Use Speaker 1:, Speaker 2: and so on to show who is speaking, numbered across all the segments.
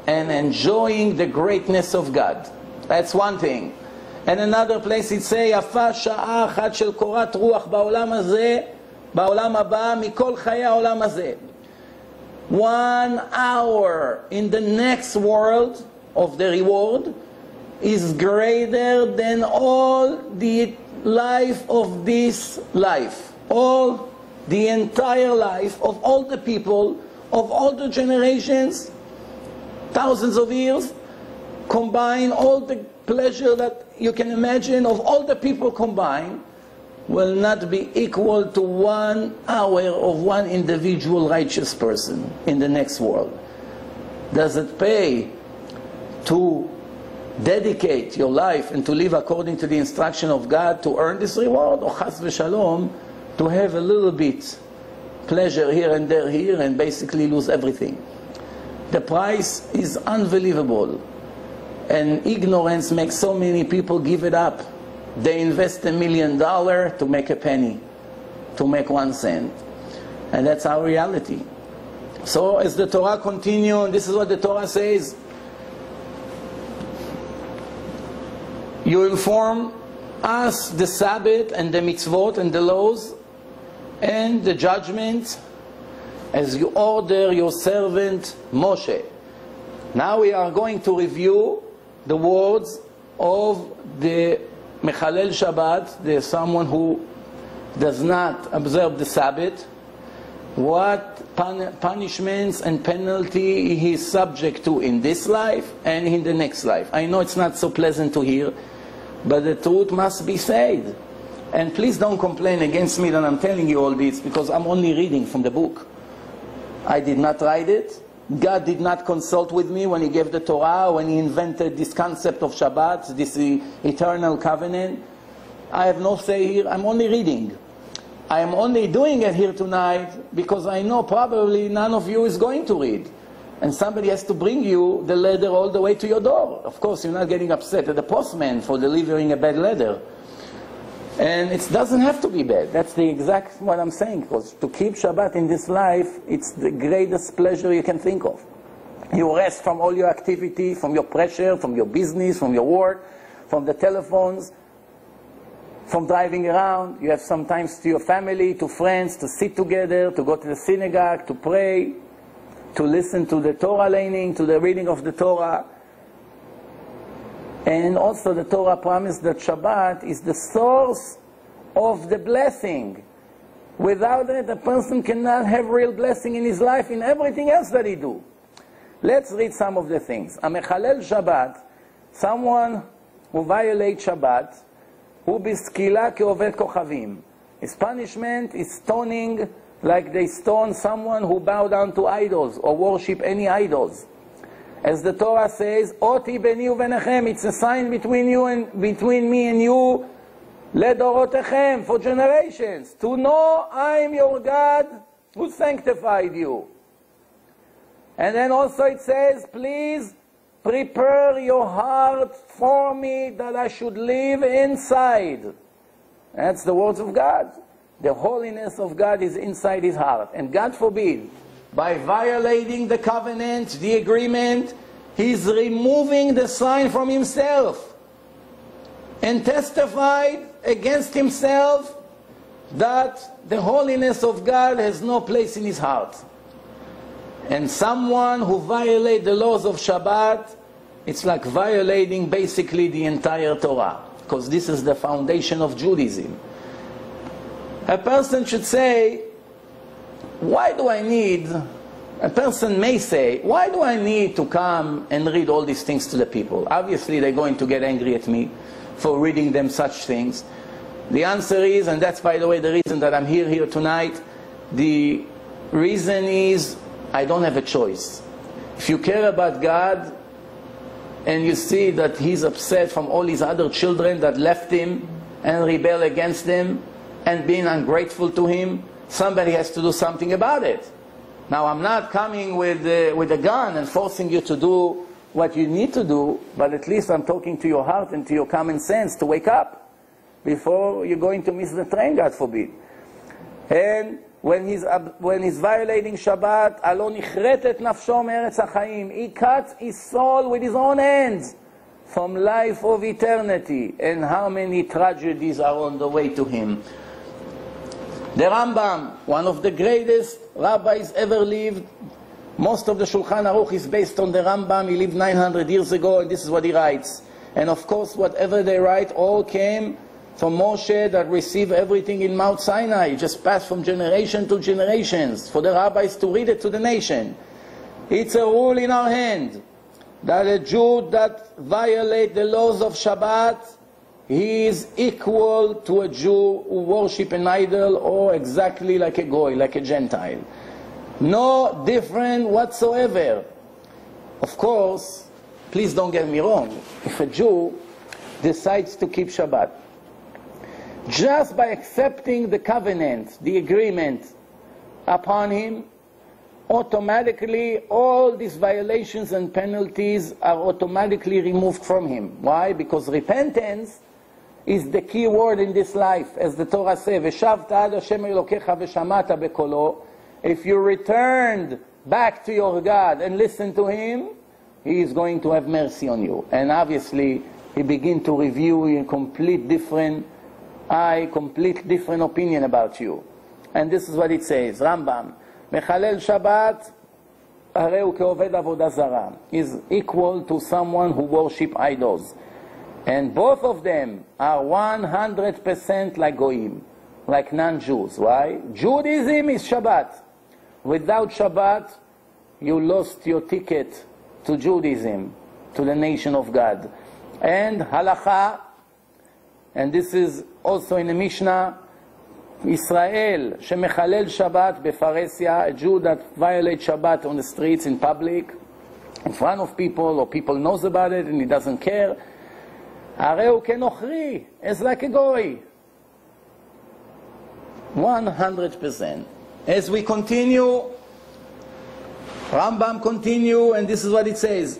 Speaker 1: and enjoying the greatness of God. That's one thing. And another place it says, יפה שעה אחת של קורת רוח בעולם הזה, בעולם הבא, מכל חיי העולם הזה. 1 hour in the next world of the reward is greater than all the life of this life. All the entire life of all the people, of all the generations, thousands of years, combine all the pleasure that you can imagine of all the people combined, will not be equal to 1 hour of one individual righteous person in the next world. Does it pay to dedicate your life and to live according to the instruction of God to earn this reward, or chas v'shalom, to have a little bit pleasure here and there here and basically lose everything? The price is unbelievable, and ignorance makes so many people give it up. They invest $1 million to make a penny, to make 1 cent. And that's our reality. So as the Torah continues, this is what the Torah says. You inform us the Sabbath and the mitzvot and the laws and the judgment as you order your servant Moshe. Now we are going to review the words of the Mechalel Shabbat, the someone who does not observe the Sabbath, what punishments and penalty he is subject to in this life and in the next life. I know it's not so pleasant to hear, but the truth must be said. And please don't complain against me that I'm telling you all this, because I'm only reading from the book. I did not write it. God did not consult with me when He gave the Torah, when He invented this concept of Shabbat, this eternal covenant. I have no say here. I'm only reading. I am only doing it here tonight because I know probably none of you is going to read. And somebody has to bring you the letter all the way to your door. Of course, you're not getting upset at the postman for delivering a bad letter. And it doesn't have to be bad. That's the exact what I'm saying. Because to keep Shabbat in this life, it's the greatest pleasure you can think of. You rest from all your activity, from your pressure, from your business, from your work, from the telephones, from driving around. You have some time to your family, to friends, to sit together, to go to the synagogue, to pray, to listen to the Torah learning, to the reading of the Torah. And also the Torah promised that Shabbat is the source of the blessing. Without it, a person cannot have real blessing in his life, in everything else that he do. Let's read some of the things. A mechalel Shabbat, someone who violates Shabbat, hu biskila ke'oved kochavim. His punishment is stoning, like they stone someone who bow down to idols or worship any idols. As the Torah says, Oti beni uvenechem, it's a sign between you and between me and you, ledorotechem, for generations, to know I am your God who sanctified you. And then also it says, please prepare your heart for me that I should live inside. That's the words of God. The holiness of God is inside his heart. And God forbid, by violating the covenant, the agreement, he's removing the sign from himself and testified against himself that the holiness of God has no place in his heart. And someone who violates the laws of Shabbat, it's like violating basically the entire Torah, because this is the foundation of Judaism. A person should say, why do I need, a person may say, why do I need to come and read all these things to the people? Obviously they're going to get angry at me for reading them such things. The answer is, and that's by the way the reason that I'm here tonight, the reason is I don't have a choice. If you care about God and you see that he's upset from all his other children that left him and rebel against him and being ungrateful to him, somebody has to do something about it. Now I'm not coming with a gun and forcing you to do what you need to do, but at least I'm talking to your heart and to your common sense to wake up before you're going to miss the train, God forbid. And when he's violating Shabbat, alon nichretet nafsho me'eretz hachaim. He cuts his soul with his own hands from life of eternity. And how many tragedies are on the way to him. The Rambam, one of the greatest rabbis ever lived. Most of the Shulchan Aruch is based on the Rambam. He lived 900 years ago, and this is what he writes. And of course, whatever they write all came from Moshe that received everything in Mount Sinai. It just passed from generation to generations for the rabbis to read it to the nation. It's a rule in our hand that a Jew that violates the laws of Shabbat, he is equal to a Jew who worship an idol, or exactly like a goy, like a Gentile. No different whatsoever. Of course, please don't get me wrong, if a Jew decides to keep Shabbat, just by accepting the covenant, the agreement upon him, automatically all these violations and penalties are automatically removed from him. Why? Because repentance is the key word in this life. As the Torah says, "V'shavta ad Hashem Elokecha v'shamata bekolo." If you returned back to your God and listen to Him, He is going to have mercy on you. And obviously, He begins to review in complete different opinion about you. And this is what it says, Rambam, Mechalel Shabbat, Areu ke'oved avodah zara, is equal to someone who worship idols. And both of them are 100% like Goyim, like non-Jews. Why? Judaism is Shabbat. Without Shabbat, you lost your ticket to Judaism, to the nation of God. And Halacha, and this is also in the Mishnah, Israel, shemechalel Shabbat befaresia, a Jew that violates Shabbat on the streets in public, in front of people, or people knows about it and he doesn't care, Areu kenochri, is like a goy. 100%. As we continue, Rambam continue, and this is what it says.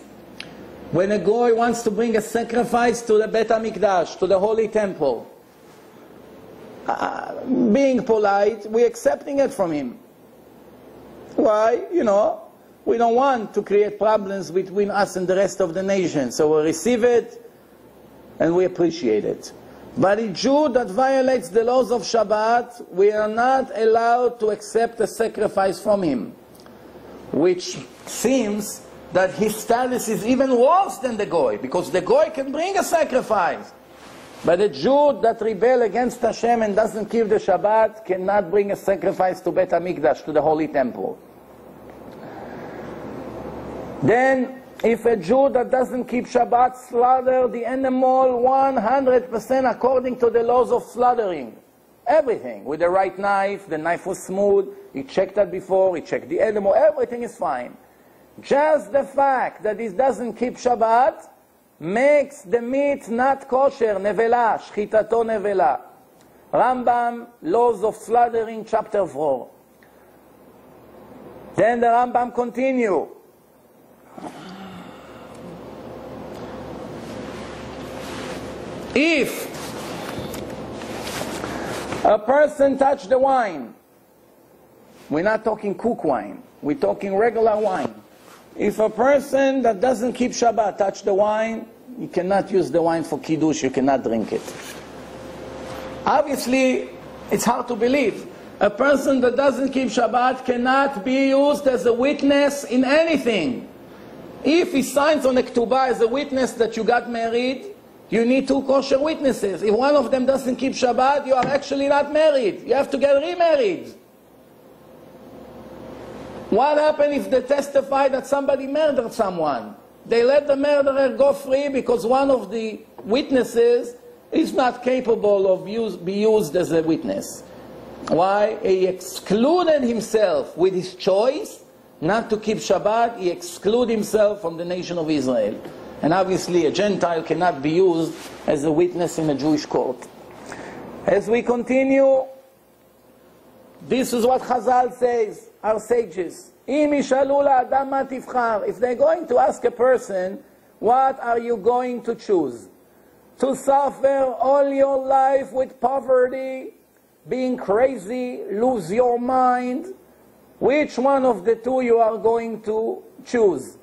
Speaker 1: When a goy wants to bring a sacrifice to the Bet HaMikdash, to the Holy Temple, being polite, we're accepting it from him. Why? You know, we don't want to create problems between us and the rest of the nation. So we receive it, and we appreciate it. But a Jew that violates the laws of Shabbat, we are not allowed to accept a sacrifice from him. Which seems that his status is even worse than the Goy, because the Goy can bring a sacrifice. But a Jew that rebels against Hashem and doesn't keep the Shabbat cannot bring a sacrifice to Bet HaMikdash, to the Holy Temple. Then, if a Jew that doesn't keep Shabbat slaughter the animal 100% according to the laws of slaughtering, everything, with the right knife, the knife was smooth, he checked that before, he checked the animal, everything is fine. Just the fact that he doesn't keep Shabbat makes the meat not kosher, nevela, shchitato nevela. Rambam, Laws of Slaughtering, chapter 4. Then the Rambam continue. If a person touch the wine, we're not talking cook wine, we're talking regular wine. If a person that doesn't keep Shabbat touch the wine, you cannot use the wine for Kiddush, you cannot drink it. Obviously, it's hard to believe. A person that doesn't keep Shabbat cannot be used as a witness in anything. If he signs on a ketubah as a witness that you got married, you need 2 kosher witnesses. If one of them doesn't keep Shabbat, you are actually not married. You have to get remarried. What happens if they testify that somebody murdered someone? They let the murderer go free because one of the witnesses is not capable of be used as a witness. Why? He excluded himself with his choice not to keep Shabbat. He excluded himself from the nation of Israel. And obviously a Gentile cannot be used as a witness in a Jewish court. As we continue, this is what Chazal says, our sages. If they're going to ask a person, what are you going to choose? To suffer all your life with poverty being crazy, lose your mind. Which one of the two you are going to choose?